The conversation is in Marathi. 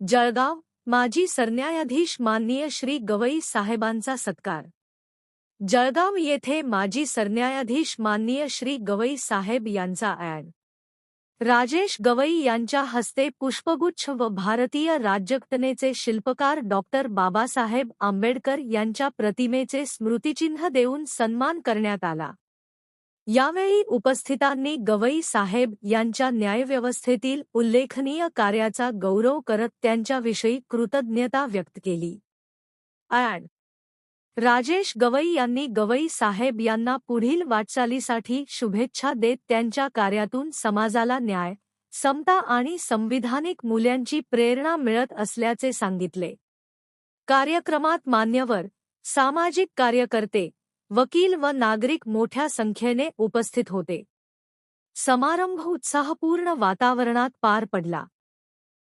जळगाव, माजी सरन्यायाधीश माननीय श्री गवई साहेबांचा सत्कार. जळगाव येथे माजी सरन्यायाधीश माननीय श्री गवई साहेब यांचा ॲड. राजेश गवई यांच्या हस्ते पुष्पगुच्छ व भारतीय राज्यघटनेचे शिल्पकार डॉक्टर बाबासाहेब आंबेडकर यांच्या प्रतिमेचे स्मृतिचिन्ह देऊन सन्मान करण्यात आला. यावेळी उपस्थितांनी गवई साहेब यांच्या न्यायव्यवस्थेतील उल्लेखनीय कार्याचा गौरव करत त्यांच्याविषयी कृतज्ञता व्यक्त केली. ॲड. राजेश गवई यांनी गवई साहेब यांना पुढील वाटचालीसाठी शुभेच्छा देत त्यांच्या कार्यातून समाजाला न्याय, समता आणि संविधानिक मूल्यांची प्रेरणा मिळत असल्याचे सांगितले. कार्यक्रमात मान्यवर, सामाजिक कार्यकर्ते, वकील व नागरिक मोठ्या संख्येने उपस्थित होते. समारंभ उत्साहपूर्ण वातावरणात पार पडला.